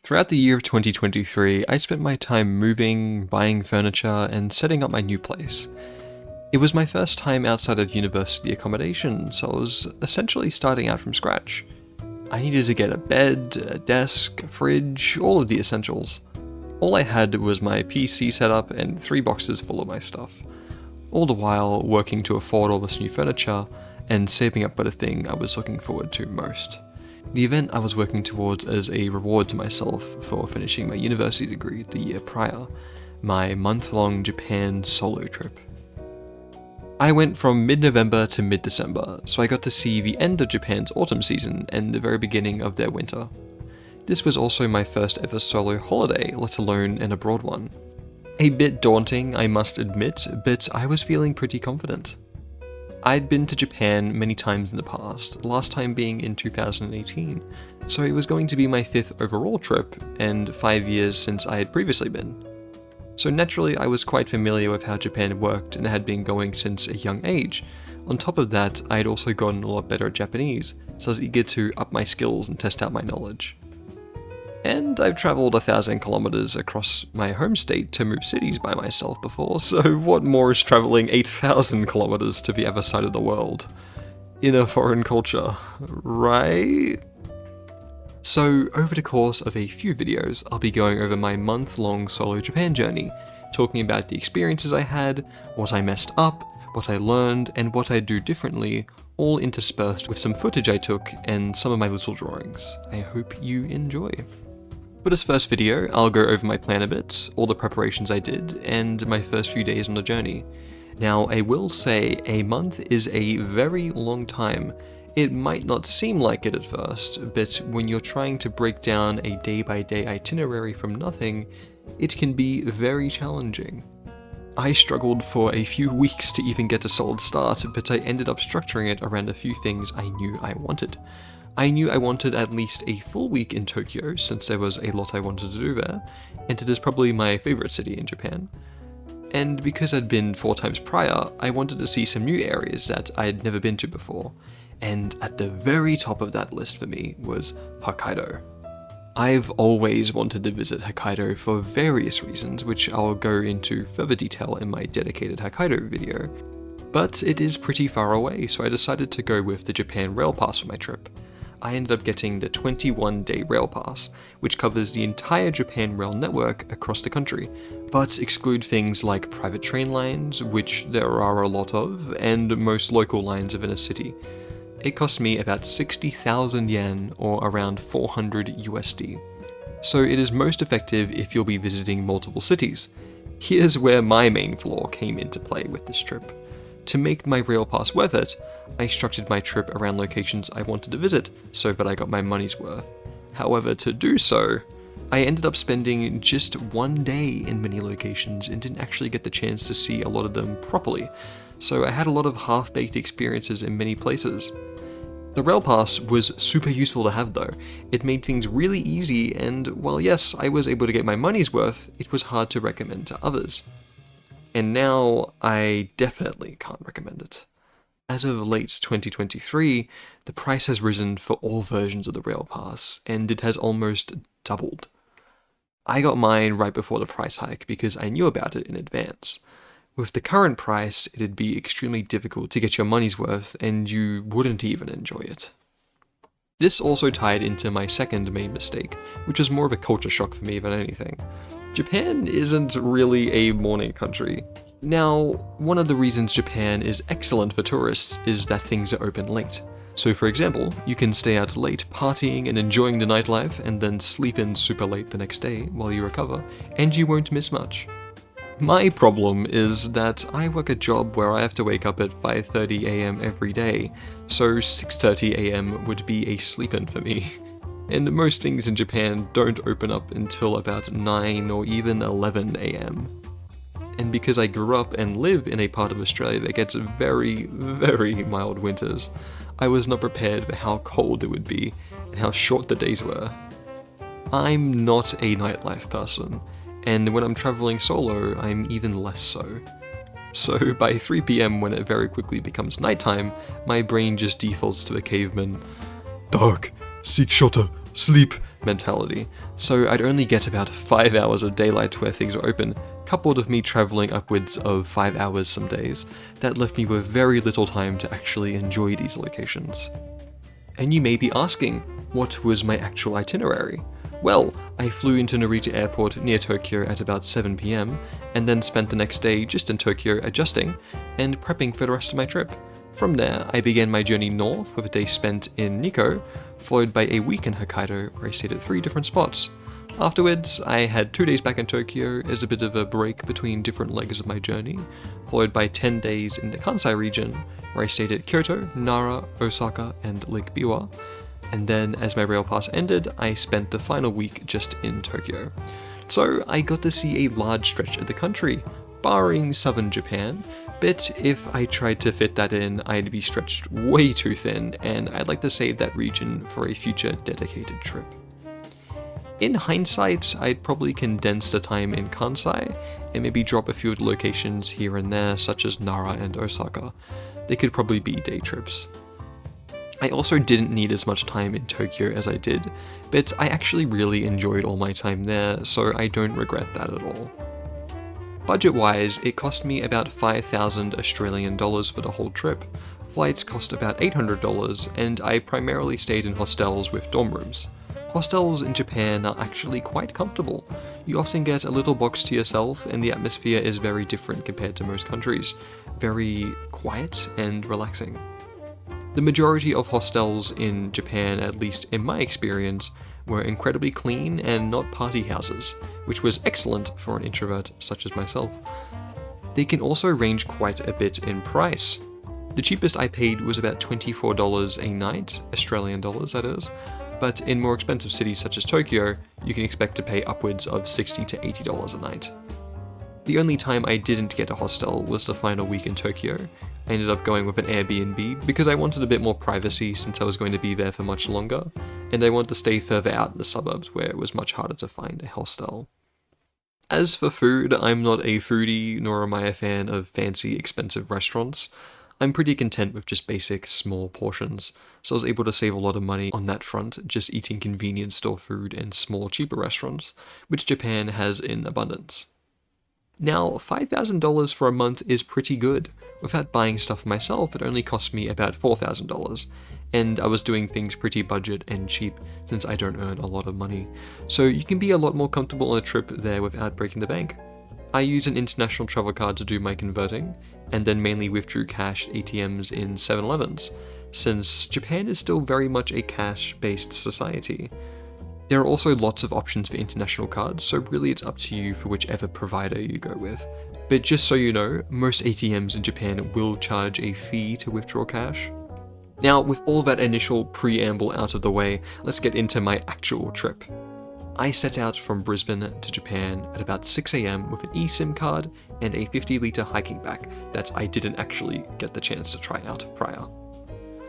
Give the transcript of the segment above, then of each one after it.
Throughout the year of 2023, I spent my time moving, buying furniture, and setting up my new place. It was my first time outside of university accommodation, so I was essentially starting out from scratch. I needed to get a bed, a desk, a fridge, all of the essentials. All I had was my PC setup and 3 boxes full of my stuff. All the while working to afford all this new furniture and saving up for the thing I was looking forward to most. The event I was working towards as a reward to myself for finishing my university degree the year prior, my month-long Japan solo trip. I went from mid-November to mid-December, so I got to see the end of Japan's autumn season and the very beginning of their winter. This was also my first ever solo holiday, let alone an abroad one. A bit daunting, I must admit, but I was feeling pretty confident. I'd been to Japan many times in the past, last time being in 2018, so it was going to be my 5th overall trip, and 5 years since I had previously been. So naturally I was quite familiar with how Japan worked and had been going since a young age. On top of that, I had also gotten a lot better at Japanese, so I was eager to up my skills and test out my knowledge. And I've travelled 1,000 kilometers across my home state to move cities by myself before, so what more is travelling 8,000 kilometers to the other side of the world? In a foreign culture, right? So, over the course of a few videos, I'll be going over my month-long solo Japan journey, talking about the experiences I had, what I messed up, what I learned, and what I'd do differently, all interspersed with some footage I took and some of my little drawings. I hope you enjoy. For this first video, I'll go over my plan a bit, all the preparations I did, and my first few days on the journey. Now, I will say, a month is a very long time. It might not seem like it at first, but when you're trying to break down a day-by-day itinerary from nothing, it can be very challenging. I struggled for a few weeks to even get a solid start, but I ended up structuring it around a few things I knew I wanted. I knew I wanted at least a full week in Tokyo, since there was a lot I wanted to do there, and it is probably my favourite city in Japan. And because I'd been 4 times prior, I wanted to see some new areas that I had never been to before, and at the very top of that list for me was Hokkaido. I've always wanted to visit Hokkaido for various reasons, which I'll go into further detail in my dedicated Hokkaido video, but it is pretty far away, so I decided to go with the Japan Rail Pass for my trip. I ended up getting the 21-day rail pass, which covers the entire Japan rail network across the country, but exclude things like private train lines, which there are a lot of, and most local lines within a city. It cost me about 60,000 yen, or around 400 USD. So it is most effective if you'll be visiting multiple cities. Here's where my main flaw came into play with this trip. To make my rail pass worth it, I structured my trip around locations I wanted to visit, so that I got my money's worth. However, to do so, I ended up spending just 1 day in many locations and didn't actually get the chance to see a lot of them properly, so I had a lot of half-baked experiences in many places. The rail pass was super useful to have though. It made things really easy, and while yes, I was able to get my money's worth, it was hard to recommend to others. And now, I definitely can't recommend it. As of late 2023, the price has risen for all versions of the rail pass, and it has almost doubled. I got mine right before the price hike because I knew about it in advance. With the current price, it'd be extremely difficult to get your money's worth, and you wouldn't even enjoy it. This also tied into my second main mistake, which was more of a culture shock for me than anything. Japan isn't really a morning country. Now, one of the reasons Japan is excellent for tourists is that things are open late. So for example, you can stay out late partying and enjoying the nightlife and then sleep in super late the next day while you recover, and you won't miss much. My problem is that I work a job where I have to wake up at 5:30 AM every day, so 6:30 AM would be a sleep-in for me. And most things in Japan don't open up until about 9 or even 11 AM. And because I grew up and live in a part of Australia that gets very, very mild winters, I was not prepared for how cold it would be and how short the days were. I'm not a nightlife person, and when I'm traveling solo, I'm even less so. So by 3 PM when it very quickly becomes nighttime, my brain just defaults to the caveman. Dark, seek shelter, sleep, mentality, so I'd only get about 5 hours of daylight where things were open, coupled with me travelling upwards of 5 hours some days. That left me with very little time to actually enjoy these locations. And you may be asking, what was my actual itinerary? Well, I flew into Narita Airport near Tokyo at about 7 PM, and then spent the next day just in Tokyo adjusting and prepping for the rest of my trip. From there, I began my journey north with a day spent in Nikko, followed by a week in Hokkaido where I stayed at 3 different spots. Afterwards, I had 2 days back in Tokyo as a bit of a break between different legs of my journey, followed by 10 days in the Kansai region where I stayed at Kyoto, Nara, Osaka, and Lake Biwa. And then, as my rail pass ended, I spent the final week just in Tokyo. So I got to see a large stretch of the country, barring southern Japan, but if I tried to fit that in, I'd be stretched way too thin, and I'd like to save that region for a future dedicated trip. In hindsight, I'd probably condense the time in Kansai, and maybe drop a few of the locations here and there, such as Nara and Osaka. They could probably be day trips. I also didn't need as much time in Tokyo as I did, but I actually really enjoyed all my time there, so I don't regret that at all. Budget-wise, it cost me about 5,000 Australian dollars for the whole trip. Flights cost about $800, and I primarily stayed in hostels with dorm rooms. Hostels in Japan are actually quite comfortable. You often get a little box to yourself, and the atmosphere is very different compared to most countries. Very quiet and relaxing. The majority of hostels in Japan, at least in my experience, were incredibly clean and not party houses, which was excellent for an introvert such as myself. They can also range quite a bit in price. The cheapest I paid was about $24 a night, Australian dollars that is, but in more expensive cities such as Tokyo, you can expect to pay upwards of $60 to $80 a night. The only time I didn't get a hostel was the final week in Tokyo. I ended up going with an Airbnb because I wanted a bit more privacy since I was going to be there for much longer, and I wanted to stay further out in the suburbs where it was much harder to find a hostel. As for food, I'm not a foodie, nor am I a fan of fancy, expensive restaurants. I'm pretty content with just basic, small portions, so I was able to save a lot of money on that front, just eating convenience store food in small, cheaper restaurants, which Japan has in abundance. Now, $5,000 for a month is pretty good. Without buying stuff myself, it only cost me about $4,000, and I was doing things pretty budget and cheap since I don't earn a lot of money, so you can be a lot more comfortable on a trip there without breaking the bank. I use an international travel card to do my converting, and then mainly withdrew cash ATMs in 7-Elevens, since Japan is still very much a cash-based society. There are also lots of options for international cards, so really it's up to you for whichever provider you go with. But just so you know, most ATMs in Japan will charge a fee to withdraw cash. Now, with all that initial preamble out of the way, let's get into my actual trip. I set out from Brisbane to Japan at about 6 AM with an eSIM card and a 50-litre hiking bag that I didn't actually get the chance to try out prior.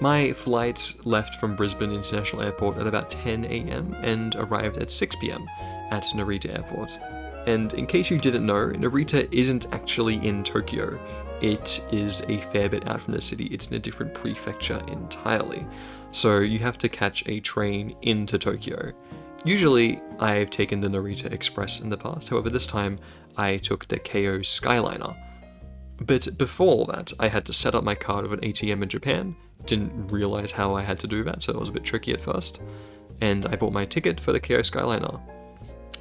My flight left from Brisbane International Airport at about 10 AM and arrived at 6 PM at Narita Airport. And in case you didn't know, Narita isn't actually in Tokyo. It is a fair bit out from the city. It's in a different prefecture entirely. So you have to catch a train into Tokyo. Usually, I've taken the Narita Express in the past, however this time I took the Keio Skyliner. But before that, I had to set up my card with an ATM in Japan. Didn't realize how I had to do that, so it was a bit tricky at first. And I bought my ticket for the Keio Skyliner.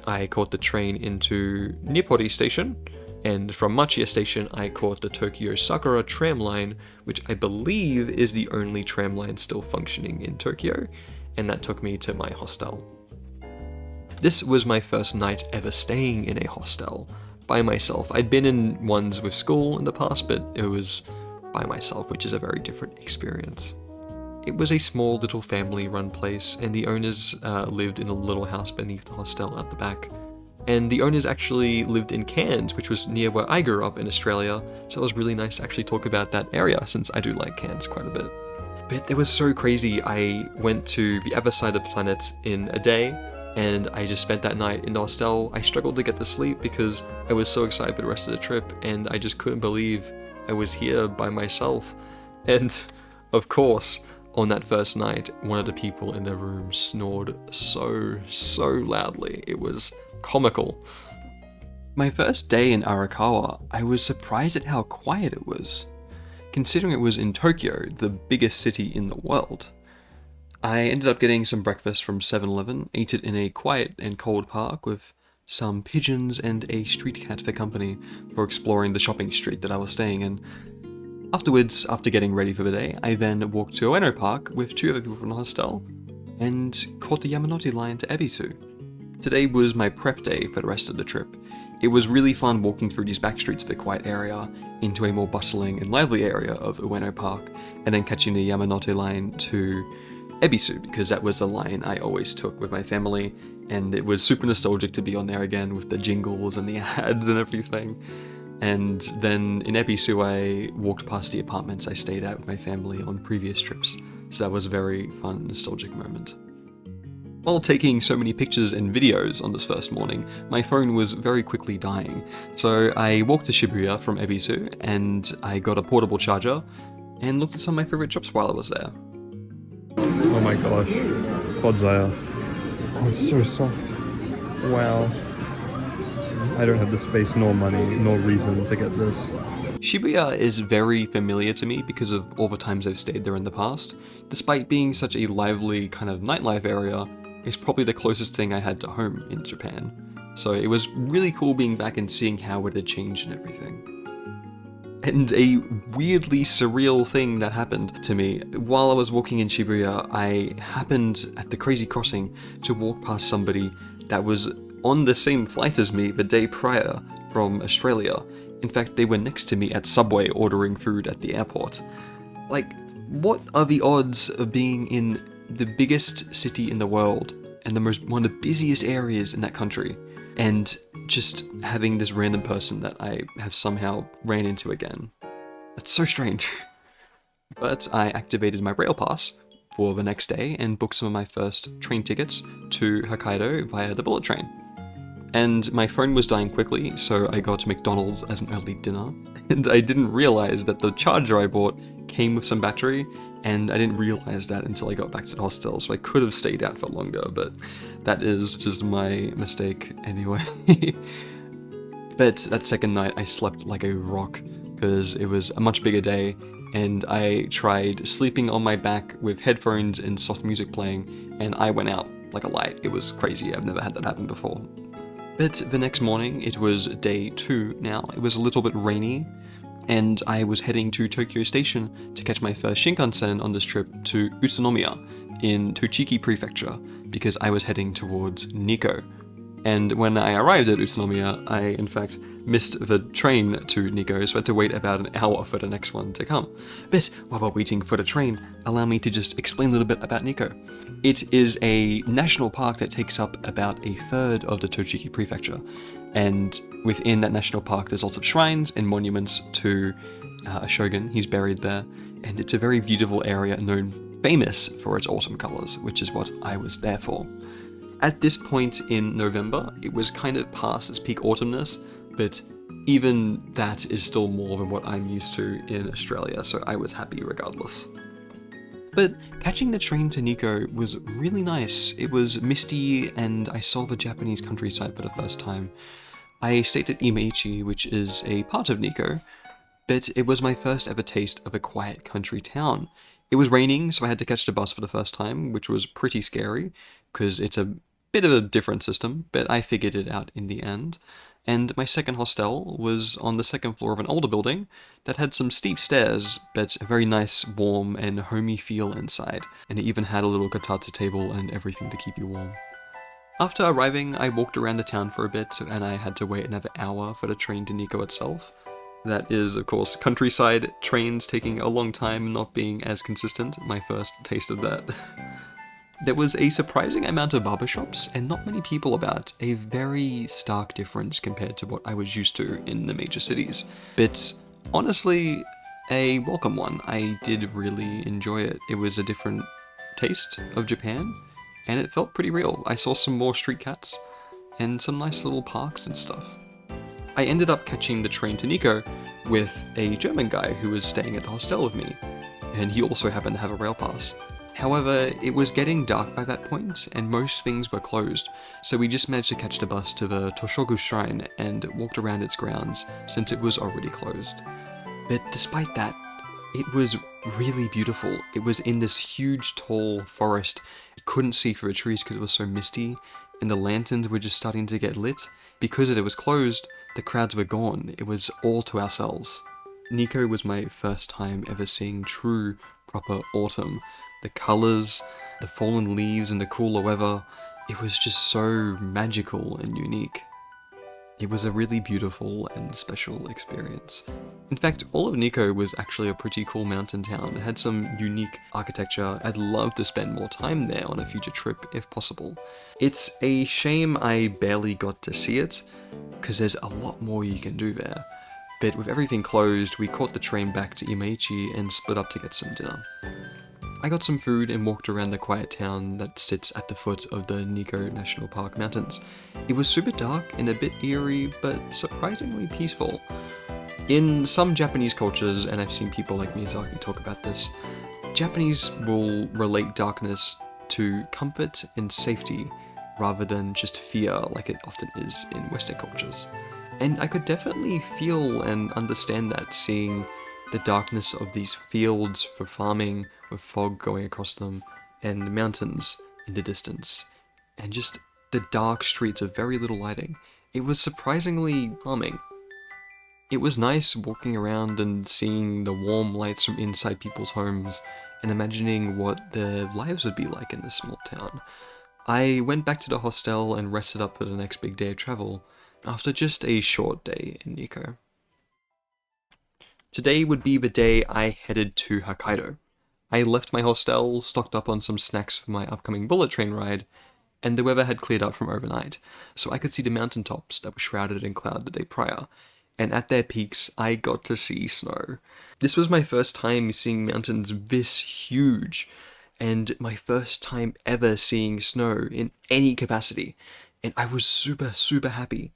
I caught the train into Nippori Station, and from Machiya Station I caught the Tokyo Sakura tram line, which I believe is the only tram line still functioning in Tokyo, and that took me to my hostel. This was my first night ever staying in a hostel, by myself. I'd been in ones with school in the past, but it was by myself, which is a very different experience. It was a small little family-run place, and the owners lived in a little house beneath the hostel at the back. And the owners actually lived in Cairns, which was near where I grew up in Australia, so it was really nice to actually talk about that area, since I do like Cairns quite a bit. But it was so crazy, I went to the other side of the planet in a day, and I just spent that night in the hostel. I struggled to get to sleep because I was so excited for the rest of the trip, and I just couldn't believe I was here by myself. And, of course, On that first night, one of the people in the room snored so loudly. It was comical. My first day in Arakawa, I was surprised at how quiet it was, considering it was in Tokyo, the biggest city in the world. I ended up getting some breakfast from 7-Eleven, ate it in a quiet and cold park with some pigeons and a street cat for company for exploring the shopping street that I was staying in. Afterwards, after getting ready for the day, I then walked to Ueno Park with 2 other people from the hostel and caught the Yamanote line to Ebisu. Today was my prep day for the rest of the trip. It was really fun walking through these back streets of the quiet area into a more bustling and lively area of Ueno Park, and then catching the Yamanote line to Ebisu, because that was the line I always took with my family, and it was super nostalgic to be on there again with the jingles and the ads and everything. And then in Ebisu I walked past the apartments I stayed at with my family on previous trips, so that was a very fun, nostalgic moment. While taking so many pictures and videos on this first morning, my phone was very quickly dying, so I walked to Shibuya from Ebisu and I got a portable charger and looked at some of my favorite shops while I was there. Oh my gosh, Podzaya. Oh, it's so soft. Wow. I don't have the space nor money nor reason to get this. Shibuya is very familiar to me because of all the times I've stayed there in the past. Despite being such a lively kind of nightlife area, it's probably the closest thing I had to home in Japan. So it was really cool being back and seeing how it had changed and everything. And a weirdly surreal thing that happened to me. While I was walking in Shibuya, I happened at the crazy crossing to walk past somebody that was on the same flight as me the day prior from Australia. In fact, they were next to me at Subway ordering food at the airport. Like, what are the odds of being in the biggest city in the world and one of the busiest areas in that country, and just having this random person that I have somehow ran into again? That's so strange. But I activated my rail pass for the next day and booked some of my first train tickets to Hokkaido via the bullet train. And my phone was dying quickly, so I got McDonald's as an early dinner, and I didn't realize that the charger I bought came with some battery, and I didn't realize that until I got back to the hostel, so I could have stayed out for longer, but that is just my mistake anyway. But that second night I slept like a rock, because it was a much bigger day, and I tried sleeping on my back with headphones and soft music playing, and I went out like a light. It was crazy, I've never had that happen before. But the next morning, it was day 2 now, it was a little bit rainy, and I was heading to Tokyo Station to catch my first Shinkansen on this trip to Utsunomiya in Tochigi Prefecture, because I was heading towards Nikko. And when I arrived at Utsunomiya, I in fact missed the train to Nikko, so I had to wait about an hour for the next one to come. But while we're waiting for the train, allow me to just explain a little bit about Nikko. It is a national park that takes up about a third of the Tochigi Prefecture, and within that national park there's lots of shrines and monuments to a shogun. He's buried there, and it's a very beautiful area famous for its autumn colors, which is what I was there for. At this point in November, it was kind of past its peak autumnness, but even that is still more than what I'm used to in Australia, so I was happy regardless. But catching the train to Nikko was really nice. It was misty, and I saw the Japanese countryside for the first time. I stayed at Imaichi, which is a part of Nikko, but it was my first ever taste of a quiet country town. It was raining, so I had to catch the bus for the first time, which was pretty scary, because it's a bit of a different system, but I figured it out in the end. And my second hostel was on the second floor of an older building that had some steep stairs, but a very nice, warm, and homey feel inside, and it even had a little kotatsu table and everything to keep you warm. After arriving, I walked around the town for a bit, and I had to wait another hour for the train to Nikko itself. That is, of course, countryside trains taking a long time and not being as consistent, my first taste of that. There was a surprising amount of barbershops and not many people about, a very stark difference compared to what I was used to in the major cities. But honestly, a welcome one. I did really enjoy it. It was a different taste of Japan, and it felt pretty real. I saw some more street cats and some nice little parks and stuff. I ended up catching the train to Nikko with a German guy who was staying at the hostel with me. and he also happened to have a rail pass. However, it was getting dark by that point, and most things were closed, so we just managed to catch the bus to the Toshogu Shrine and walked around its grounds since it was already closed. But despite that, it was really beautiful. It was in this huge, tall forest. You couldn't see through the trees because it was so misty, and the lanterns were just starting to get lit. Because it was closed, the crowds were gone. It was all to ourselves. Nikko was my first time ever seeing true, proper autumn. The colours, the fallen leaves and the cooler weather, it was just so magical and unique. It was a really beautiful and special experience. In fact, all of Nikko was actually a pretty cool mountain town. It had some unique architecture. I'd love to spend more time there on a future trip if possible. It's a shame I barely got to see it, because there's a lot more you can do there. But with everything closed, we caught the train back to Imaichi and split up to get some dinner. I got some food and walked around the quiet town that sits at the foot of the Nikko National Park mountains. It was super dark and a bit eerie, but surprisingly peaceful. In some Japanese cultures, and I've seen people like Miyazaki talk about this, Japanese will relate darkness to comfort and safety rather than just fear like it often is in Western cultures. And I could definitely feel and understand that, seeing the darkness of these fields for farming with fog going across them, and the mountains in the distance, and just the dark streets of very little lighting. It was surprisingly calming. It was nice walking around and seeing the warm lights from inside people's homes, and imagining what their lives would be like in this small town. I went back to the hostel and rested up for the next big day of travel, after just a short day in Nikko. Today would be the day I headed to Hokkaido. I left my hostel, stocked up on some snacks for my upcoming bullet train ride, and the weather had cleared up from overnight, so I could see the mountaintops that were shrouded in cloud the day prior, and at their peaks I got to see snow. This was my first time seeing mountains this huge, and my first time ever seeing snow in any capacity, and I was super happy.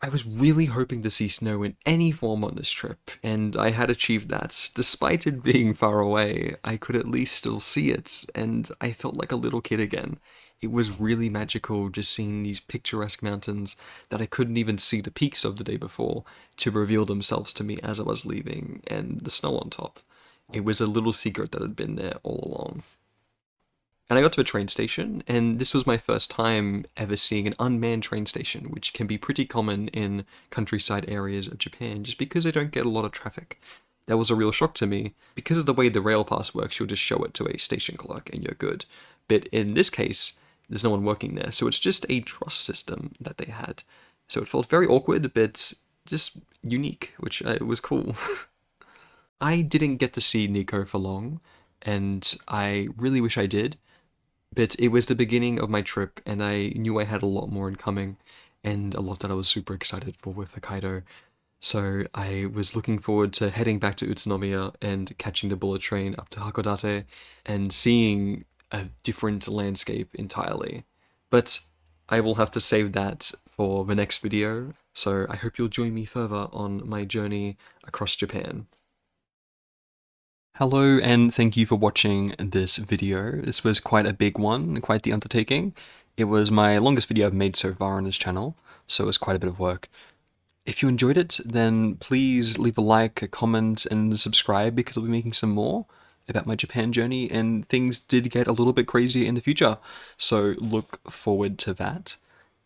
I was really hoping to see snow in any form on this trip, and I had achieved that. Despite it being far away, I could at least still see it, and I felt like a little kid again. It was really magical just seeing these picturesque mountains that I couldn't even see the peaks of the day before to reveal themselves to me as I was leaving, and the snow on top. It was a little secret that had been there all along. And I got to a train station, and this was my first time ever seeing an unmanned train station, which can be pretty common in countryside areas of Japan, just because they don't get a lot of traffic. That was a real shock to me. Because of the way the rail pass works, you'll just show it to a station clerk and you're good. But in this case, there's no one working there, so it's just a trust system that they had. So it felt very awkward, but just unique, which was cool. I didn't get to see Nikko for long, and I really wish I did. But it was the beginning of my trip, and I knew I had a lot more in coming, and a lot that I was super excited for with Hokkaido. So I was looking forward to heading back to Utsunomiya and catching the bullet train up to Hakodate, and seeing a different landscape entirely. But I will have to save that for the next video, so I hope you'll join me further on my journey across Japan. Hello, and thank you for watching this video. This was quite a big one, quite the undertaking. It was my longest video I've made so far on this channel, so it was quite a bit of work. If you enjoyed it, then please leave a like, a comment, and subscribe, because I'll be making some more about my Japan journey, and things did get a little bit crazy in the future, so look forward to that.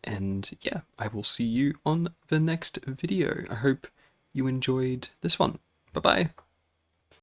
And yeah, I will see you on the next video. I hope you enjoyed this one. Bye-bye.